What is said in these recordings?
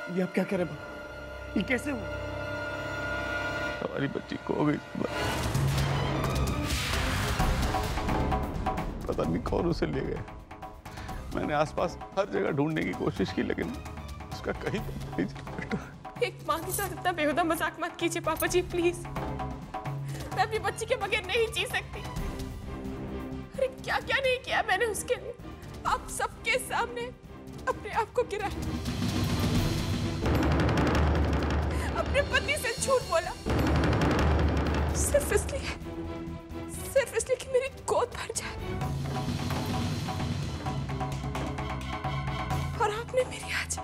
ये आप क्या कह रहे हैं? ये कैसे हुआ? हमारी बच्ची खो गई। पता नहीं कौन उसे ले गए। मैंने आसपास हर जगह ढूंढने की कोशिश की, लेकिन उसका कहीं पता नहीं चला बेटा। एक माँ के साथ इतना बेहुदा मजाक मत कीजिए पापा जी, प्लीज। मैं अपनी बच्ची के बगैर नहीं जी सकती। अरे क्या क्या नहीं किया मैंने उसके लिए। आप सबके सामने अपने आप को गिरा, अपने पति से झूठ बोला, सिर्फ इसलिए कि मेरी गोद भर जाए। और आपने मेरी आज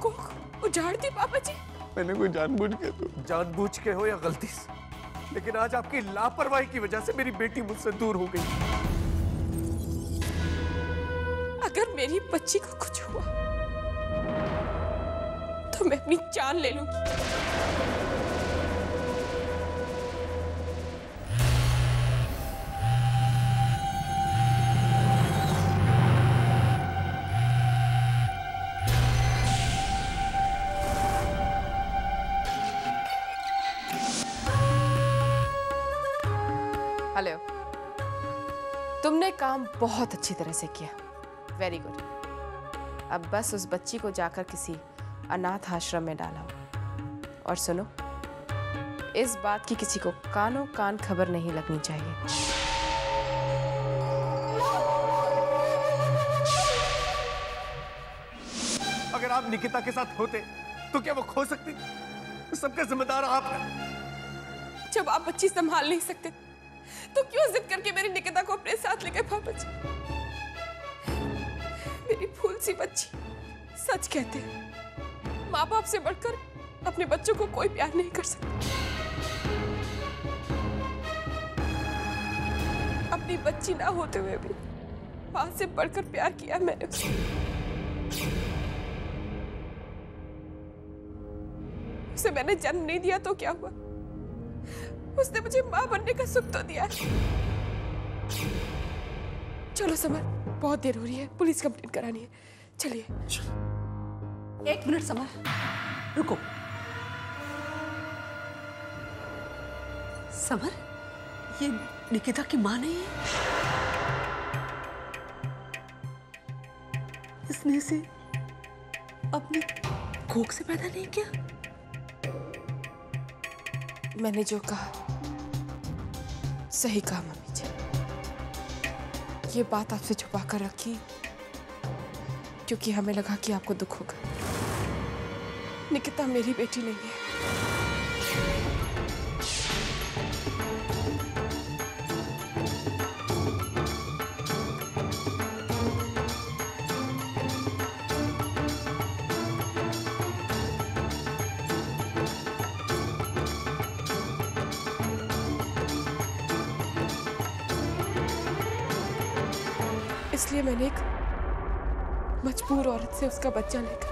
कोख उजाड़ दी पापा जी। मैंने कोई जानबूझ के तो जानबूझ के हो या गलती से, लेकिन आज आपकी लापरवाही की वजह से मेरी बेटी मुझसे दूर हो गई। अगर मेरी बच्ची को कुछ हुआ तो मैं अपनी जान ले लूंगी। हेलो, तुमने काम बहुत अच्छी तरह से किया, वेरी गुड। अब बस उस बच्ची को जाकर किसी अनाथ आश्रम में डाला। और सुनो, इस बात की किसी को कानों कान खबर नहीं लगनी चाहिए। अगर आप निकिता के साथ होते तो क्या वो खो सकती? सबका जिम्मेदार आप हैं। जब आप बच्ची संभाल नहीं सकते तो क्यों जिद करके मेरी निकिता को अपने साथ ले गए पापा जी? मेरी फूल सी बच्ची। सच कहते हैं, माँ बाप से बढ़कर अपने बच्चों को कोई प्यार नहीं कर सकता। अपनी बच्ची ना होते हुए भी माँ से बढ़कर प्यार किया मैंने उसे। उसे मैंने जन्म नहीं दिया तो क्या हुआ? उसने मुझे माँ बनने का सुख तो दिया। चलो समर, बहुत देर हो रही है, पुलिस कंप्लेंट करानी है। चलिए। एक मिनट समर, रुको। समर, ये निकिता की माँ नहीं है? इसने इसे अपनी कोख से पैदा नहीं किया? मैंने जो कहा सही कहा मम्मी जी। ये बात आपसे छुपा कर रखी क्योंकि हमें लगा कि आपको दुख होगा। निकिता मेरी बेटी नहीं है। इसलिए मैंने एक मजबूर औरत से उसका बच्चा लेकर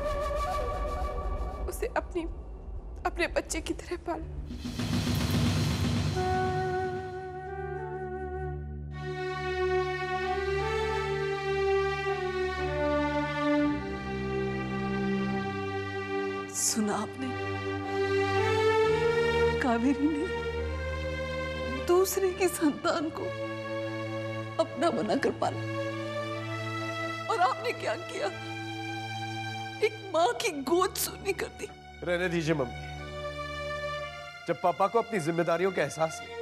उसे अपने बच्चे की तरह पाला। सुना आपने? कावेरी ने दूसरे की संतान को अपना बनाकर पाला, और आपने क्या किया? एक माँ की गोद सूनी कर दी। रहने दीजिए मम्मी। जब पापा को अपनी जिम्मेदारियों का एहसास नहीं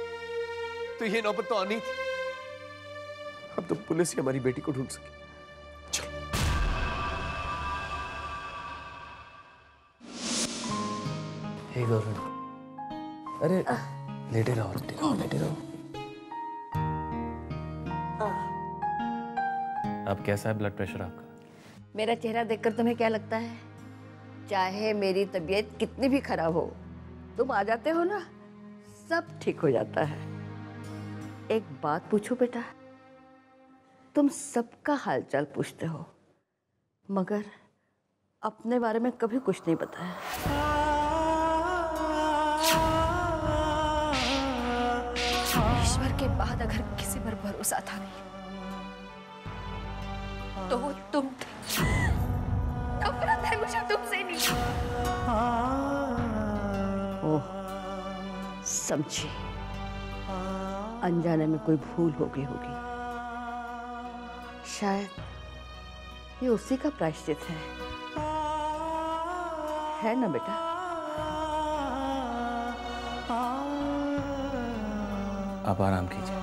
तो ये नौबत तो आनी थी। अब तो पुलिस ही हमारी बेटी को ढूंढ सके। चलो। हे गर्लफ्रेंड, अरे लेटे रहो, लेटे रहो, लेटे रहो। अब कैसा है ब्लड प्रेशर आपका? मेरा चेहरा देखकर तुम्हें क्या लगता है? चाहे मेरी तबीयत कितनी भी खराब हो, तुम आ जाते हो ना, सब ठीक हो जाता है। एक बात पूछूं बेटा, तुम सबका हालचाल पूछते हो मगर अपने बारे में कभी कुछ नहीं बताया। ईश्वर के बाद अगर किसी पर भरोसा था नहीं तो वो तुम थे। नफरत है मुझे तुमसे नहीं। समझी, अनजाने में कोई भूल हो गई होगी। शायद ये उसी का प्रायश्चित है ना बेटा? आप आराम कीजिए,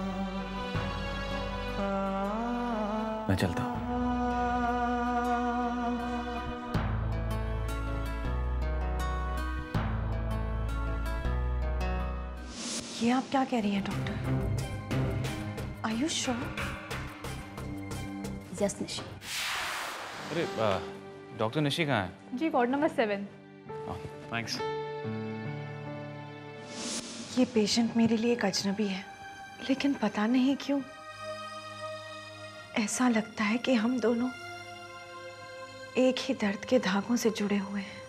मैं चलता हूँ। ये आप क्या कह रही हैं doctor? Are you sure? Yes Nishi. अरे डॉक्टर निशी कहाँ है? जी वार्ड नंबर 7। थैंक्स। ये पेशेंट मेरे लिए एक अजनबी है, लेकिन पता नहीं क्यों ऐसा लगता है कि हम दोनों एक ही दर्द के धागों से जुड़े हुए हैं।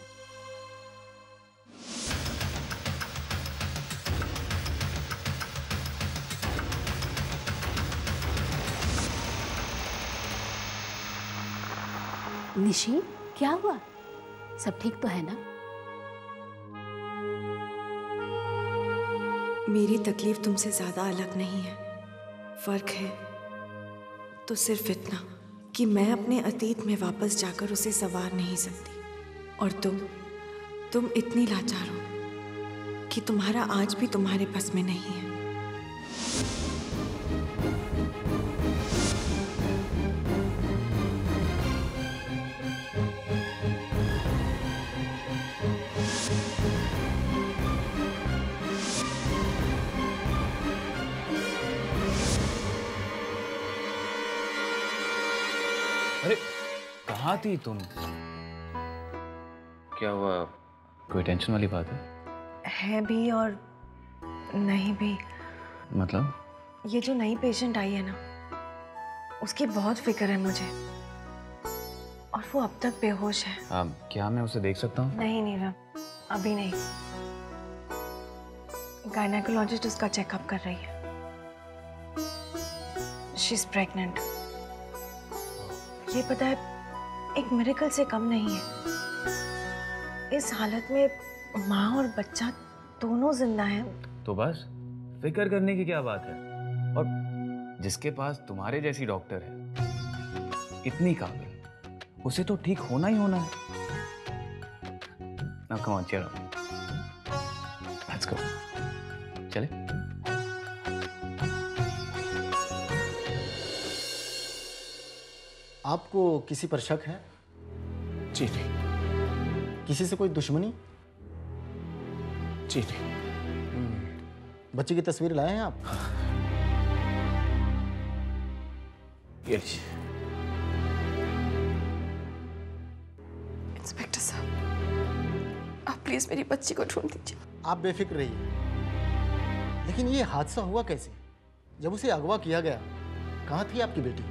निशी, क्या हुआ? सब ठीक तो है ना? मेरी तकलीफ तुमसे ज्यादा अलग नहीं है। फर्क है तो सिर्फ इतना कि मैं अपने अतीत में वापस जाकर उसे संवार नहीं सकती, और तुम इतनी लाचार हो कि तुम्हारा आज भी तुम्हारे बस में नहीं है। अरे कहाँ थी तुम? क्या हुआ? कोई टेंशन वाली बात है भी और नहीं भी। मतलब? ये जो नई पेशेंट आई है ना, उसकी बहुत फिक्र है मुझे, और वो अब तक बेहोश है। क्या मैं उसे देख सकता हूँ? नहीं नीरव, अभी नहीं। गायनेकोलॉजिस्ट उसका चेकअप कर रही है। She is pregnant. ये पता है, एक मिरेकल से कम नहीं है। इस हालत में माँ और बच्चा दोनों जिंदा हैं। तो बस फिक्र करने की क्या बात है? और जिसके पास तुम्हारे जैसी डॉक्टर है, इतनी काबिल, उसे तो ठीक होना ही होना है। Now come on, cheer up. Let's go. चले? आपको किसी पर शक है? जी नहीं। किसी से कोई दुश्मनी? जी नहीं। बच्चे की तस्वीर लाए हैं आप? ये लीजिए। इंस्पेक्टर साहब, आप प्लीज मेरी बच्ची को ढूंढ दीजिए। आप बेफिक्र रहिए। लेकिन ये हादसा हुआ कैसे? जब उसे अगवा किया गया, कहाँ थी आपकी बेटी?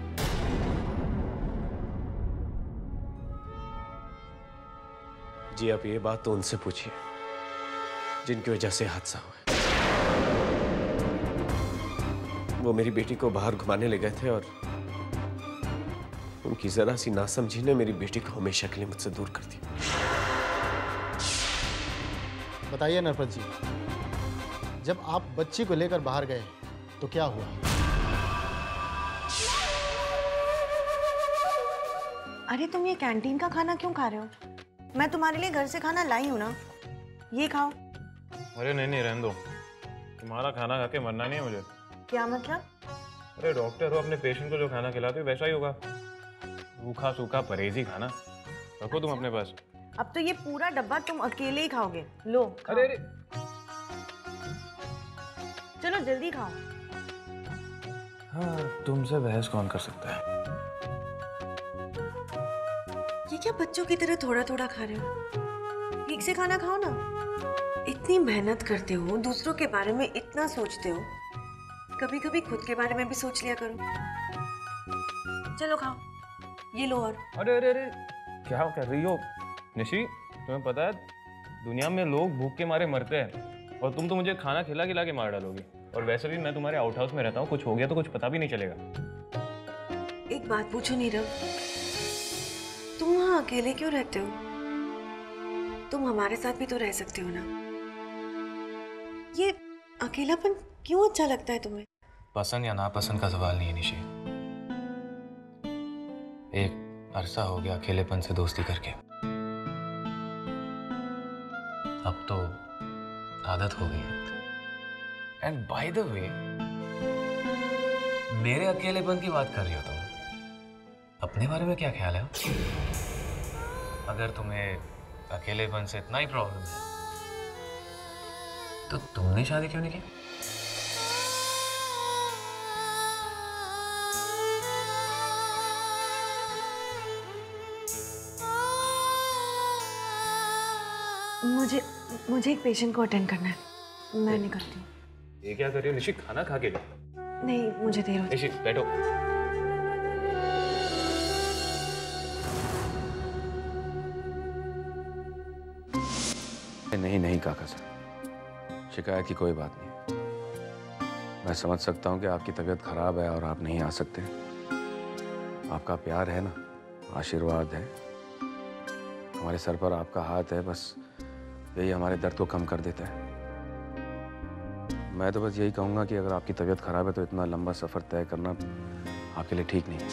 जी आप ये बात तो उनसे पूछिए जिनकी वजह से हादसा हुआ है। वो मेरी बेटी को बाहर घुमाने ले गए थे, और उनकी जरा सी नासमझी ने मेरी बेटी को हमेशा के लिए मुझसे दूर कर दिया। बताइए नरपत जी, जब आप बच्ची को लेकर बाहर गए तो क्या हुआ? अरे तुम ये कैंटीन का खाना क्यों खा रहे हो? मैं तुम्हारे लिए घर से खाना लाई हूँ ना, ये खाओ। अरे नहीं रहने दो, तुम्हारा खाना खा के मरना नहीं है मुझे। क्या मतलब? अरे डॉक्टर हो, अपने पेशेंट को जो खाना खिलाते हो वैसा ही होगा, रूखा सूखा परहेजी खाना। रखो तुम अपने पास। अब तो ये पूरा डब्बा तुम अकेले ही खाओगे। लो खाओ। अरे चलो जल्दी खाओ। हाँ, तुमसे बहस कौन कर सकता है? ये क्या बच्चों की तरह थोड़ा थोड़ा खा रहे हो? ठीक से खाना खाओ ना। इतनी मेहनत करते हो, दूसरों के बारे में इतना सोचते हो, कभी कभी खुद के बारे में भी सोच लिया करो। चलो खाओ, ये लो। और अरे अरे अरे क्या कर रही हो निशी? तुम्हें पता है दुनिया में लोग भूख के मारे मरते हैं, और तुम तो मुझे खाना खिला खिला के मार डालोगी। और वैसे भी मैं तुम्हारे आउट हाउस में रहता हूँ, कुछ हो गया तो कुछ पता भी नहीं चलेगा। एक बात पूछो नीरव, तुम वहाँ अकेले क्यों रहते हो? तुम हमारे साथ भी तो रह सकते हो ना। अकेलापन क्यों अच्छा लगता है तुम्हें? पसंद या नापसंद का सवाल नहीं है निशी। एक अरसा हो गया अकेलेपन से दोस्ती करके, अब तो आदत हो गई है। एंड बाय द वे, मेरे अकेलेपन की बात कर रही हो तुम, अपने बारे में क्या ख्याल है? अगर तुम्हें अकेलेपन से इतना ही प्रॉब्लम है तो तुमने शादी क्यों नहीं की? मुझे एक पेशेंट को अटेंड करना है, मैं निकलती हूँ। ये क्या कर रही हो निशी? खाना खा के जाओ। नहीं, मुझे देर हो निशी बैठो। नहीं नहीं काका साहब, शिकायत की कोई बात नहीं। मैं समझ सकता हूँ कि आपकी तबीयत खराब है और आप नहीं आ सकते। आपका प्यार है ना, आशीर्वाद है, हमारे सर पर आपका हाथ है, बस यही हमारे दर्द को कम कर देता है। मैं तो बस यही कहूँगा कि अगर आपकी तबीयत खराब है तो इतना लंबा सफ़र तय करना आपके लिए ठीक नहीं है।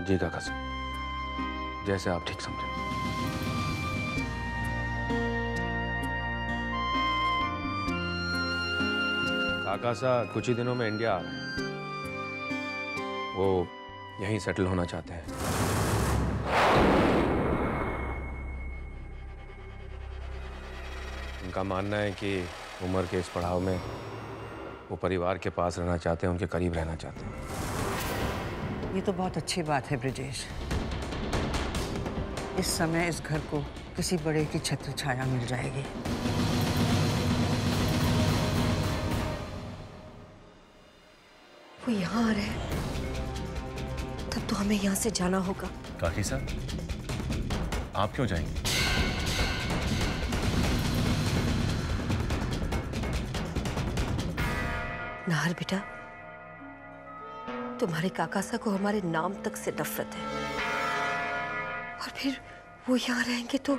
जी काका साहब, जैसे आप ठीक समझें। काका साहब कुछ ही दिनों में इंडिया आ रहे हैं, वो यहीं सेटल होना चाहते हैं। उनका मानना है कि उम्र के इस पड़ाव में वो परिवार के पास रहना चाहते हैं, उनके करीब रहना चाहते हैं। ये तो बहुत अच्छी बात है ब्रिजेश। इस समय इस घर को किसी बड़े की छत्र छाया मिल जाएगी। वो यहाँ आ रहे हैं, तब तो हमें यहाँ से जाना होगा। काकी साहब, आप क्यों जाएंगे? नाहर बेटा, तुम्हारे काका साहब को हमारे नाम तक से नफरत है, और फिर वो यहाँ रहेंगे तो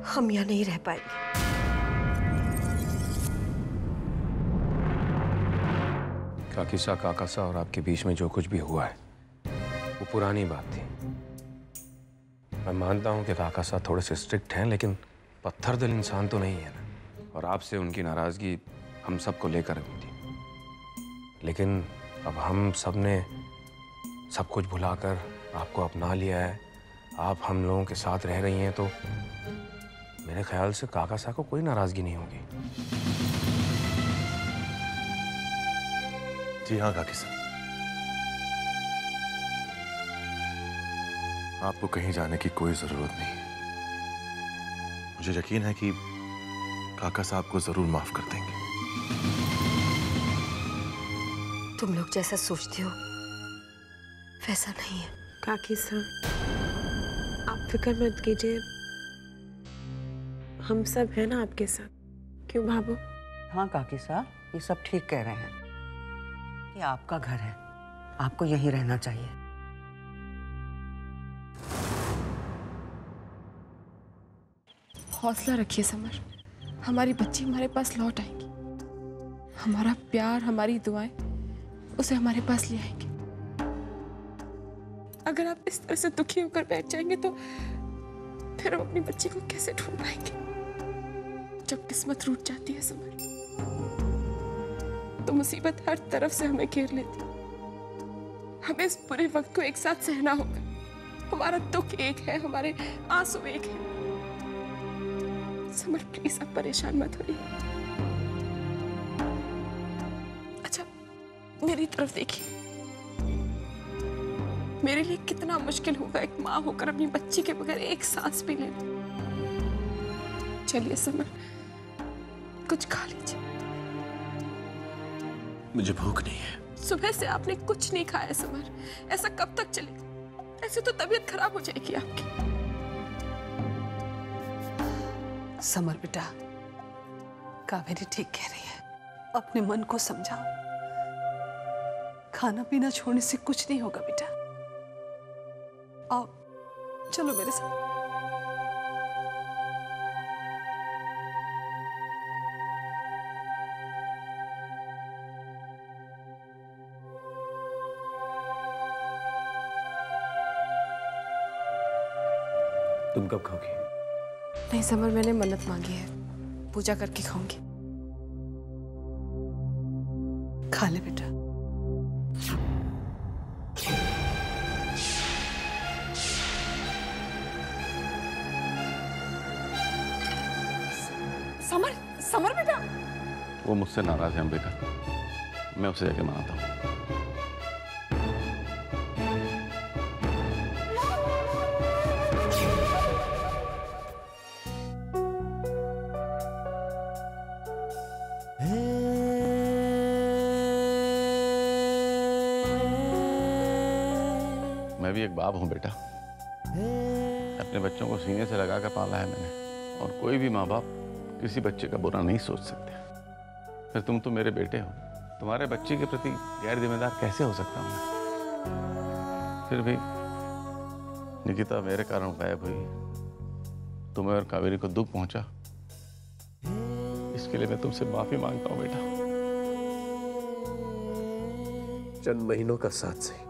हम यहाँ नहीं रह पाएंगे। काकी साहब, काका साहब और आपके बीच में जो कुछ भी हुआ है वो पुरानी बात थी। मैं मानता हूं कि काका साहब थोड़े से स्ट्रिक्ट हैं, लेकिन पत्थर दिल इंसान तो नहीं है ना, और आपसे उनकी नाराजगी हम सबको लेकर हुई थी। लेकिन अब हम सब ने सब कुछ भुलाकर आपको अपना लिया है, आप हम लोगों के साथ रह रही हैं, तो मेरे ख्याल से काका साहब को कोई नाराजगी नहीं होगी। जी हाँ काकी साहब, आपको कहीं जाने की कोई जरूरत नहीं है। मुझे यकीन है कि काका साहब को जरूर माफ कर देंगे। तुम लोग जैसा सोचते हो वैसा नहीं है। काकी साहब, आप फिक्र मत कीजिए, हम सब हैं ना आपके साथ। क्यों भाभू? हाँ काकी साहब, ये सब ठीक कह रहे हैं। ये आपका घर है, आपको यहीं रहना चाहिए। हौसला रखिए समर, हमारी बच्ची हमारे पास लौट आएंगी। हमारा प्यार, हमारी दुआएं उसे हमारे पास ले आएंगे। अगर आप इस तरह से दुखी होकर बैठ जाएंगे तो फिर हम अपनी बच्ची को कैसे ढूंढ पाएंगे? जब किस्मत रूठ जाती है समर, तो मुसीबत हर तरफ से हमें घेर लेती। हमें इस बुरे वक्त को एक साथ सहना होगा। हमारा दुख एक है, हमारे आंसू एक है। समर प्लीज आप परेशान मत होइए। अच्छा मेरी तरफ देखिए, मेरे लिए कितना मुश्किल होगा एक माँ होकर अपनी बच्ची के बगैर एक सांस भी लेना। चलिए समर, कुछ खा लीजिए। मुझे भूख नहीं है। सुबह से आपने कुछ नहीं खाया समर, ऐसा कब तक चलेगा? ऐसे तो तबीयत खराब हो जाएगी आपकी। समर बेटा, कावेरी ठीक कह रही है, अपने मन को समझाओ। खाना पीना छोड़ने से कुछ नहीं होगा बेटा। आओ चलो मेरे साथ। तुम कब खाओगी? नहीं समर, मैंने मन्नत मांगी है, पूजा करके खाऊंगी। खा ले बेटा। समर, समर बेटा। वो मुझसे नाराज है अंबिका, मैं उसे जाके मनाता हूँ। मैं भी एक बाप हूं बेटा, अपने बच्चों को सीने से लगा कर पाला है मैंने, और कोई भी माँ बाप किसी बच्चे का बुरा नहीं सोच सकते। फिर तुम तो मेरे बेटे हो, तुम्हारे बच्चे के प्रति गैर जिम्मेदार कैसे हो सकता हूं मैं? फिर भी निकिता मेरे कारण गायब हुई, तुम्हें और कावेरी को दुख पहुंचा, इसके लिए मैं तुमसे माफी मांगता हूं बेटा। चंद महीनों का साथ सही,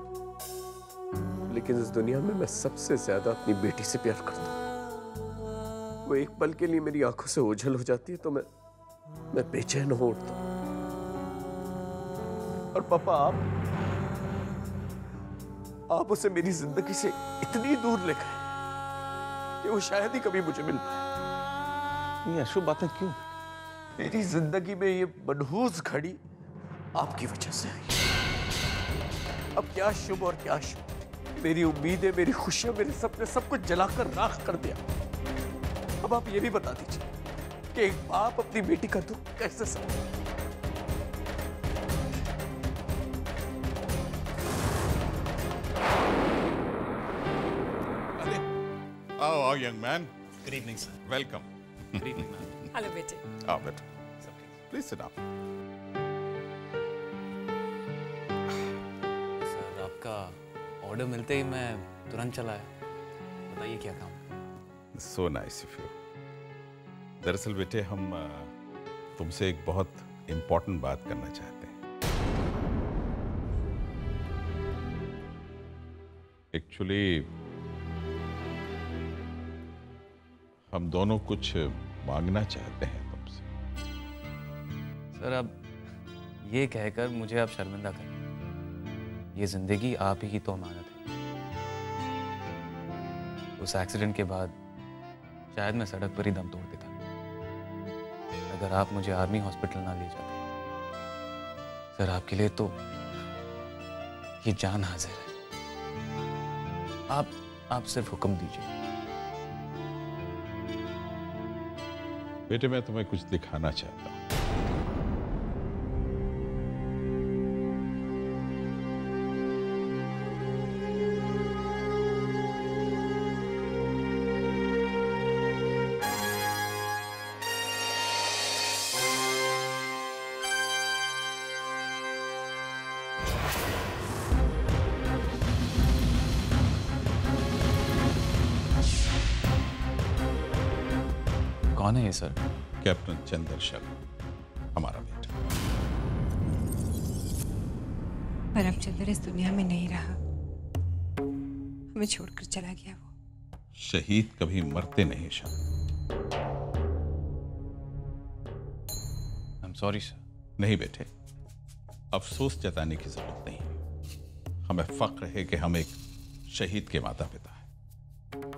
लेकिन इस दुनिया में मैं सबसे ज्यादा अपनी बेटी से प्यार करता हूँ। वो एक पल के लिए मेरी आंखों से ओझल हो जाती है तो मैं बेचैन हो उठता हूँ। और पापा, आप उसे मेरी जिंदगी से इतनी दूर ले गए कि वो शायद ही कभी मुझे मिल पाए। ये अशुभ बातें क्यों? मेरी जिंदगी में ये मनहूस घड़ी आपकी वजह से आई। अब क्या शुभ और क्या शुभ, मेरी उम्मीदें, मेरी खुशियां, मेरे सपने, सब कुछ जलाकर राख कर दिया। अब आप ये भी बता दीजिए कि एक बाप अपनी बेटी का दुख कैसे समझे? आओ आओ young man. Good evening sir. Welcome. Good evening ma'am. Hello बेटे। आओ बेटा, प्लीज सिट डाउन। सर आपका ऑर्डर मिलते ही मैं तुरंत चला आया। बताइए क्या काम? So nice of you. दरअसल बेटे हम तुमसे एक बहुत इंपॉर्टेंट बात करना चाहते हैं। एक्चुअली हम दोनों कुछ मांगना चाहते हैं तुमसे। सर अब ये कहकर मुझे आप शर्मिंदा करें, ये जिंदगी आप ही की तो अमानत है। उस एक्सीडेंट के बाद शायद मैं सड़क पर ही दम तोड़ देता अगर आप मुझे आर्मी हॉस्पिटल ना ले जाते। सर आपके लिए तो ये जान हाजिर है। आप सिर्फ हुक्म दीजिए। बेटे मैं तुम्हें कुछ दिखाना चाहता हूं। कौन है ये सर? कैप्टन चंदर शर्मा, हमारा बेटा। पर अब चंदर इस दुनिया में नहीं रहा, हमें छोड़कर चला गया वो। शहीद कभी मरते नहीं Shah. I am sorry sir. नहीं बेटे, अफसोस जताने की जरूरत नहीं है। हमें फख्र है कि हम एक शहीद के माता पिता हैं।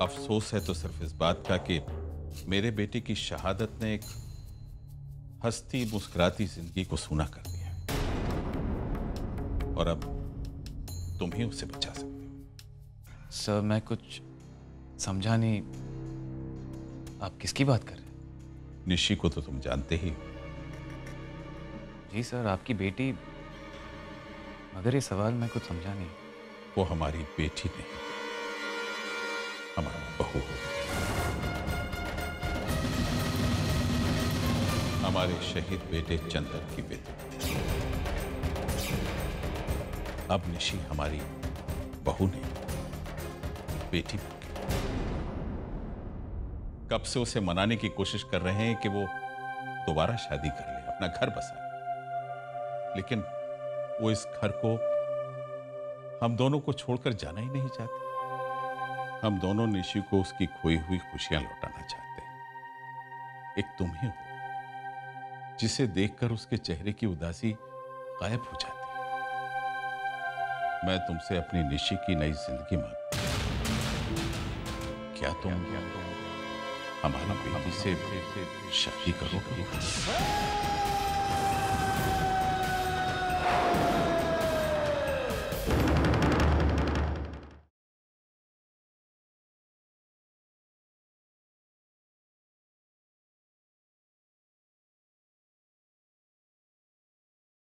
अफसोस है तो सिर्फ इस बात का कि मेरे बेटे की शहादत ने एक हंसती मुस्कुराती जिंदगी को सूना कर दिया, और अब तुम ही उसे बचा सकते हो। सर मैं कुछ समझा नहीं, आप किसकी बात कर रहे हैं? निशी को तो तुम जानते ही हो। जी सर, आपकी बेटी, मगर ये सवाल मैं कुछ समझा नहीं। वो हमारी बेटी नहीं, हमारी बहू हो। हमारे शहीद बेटे चंदर की बेटी। अब निशी हमारी बहू नहीं, बेटी बन गई। कब से उसे मनाने की कोशिश कर रहे हैं कि वो दोबारा शादी कर ले, अपना घर बसाए, लेकिन वो इस घर को, हम दोनों को छोड़कर जाना ही नहीं चाहती। हम दोनों निशी को उसकी खोई हुई खुशियां लौटाना चाहते हैं। एक तुम ही हो जिसे देखकर उसके चेहरे की उदासी गायब हो जाती है। मैं तुमसे अपनी निशी की नई जिंदगी मांगता हूं। क्या तुम हमारी बेटी से शादी करोगे?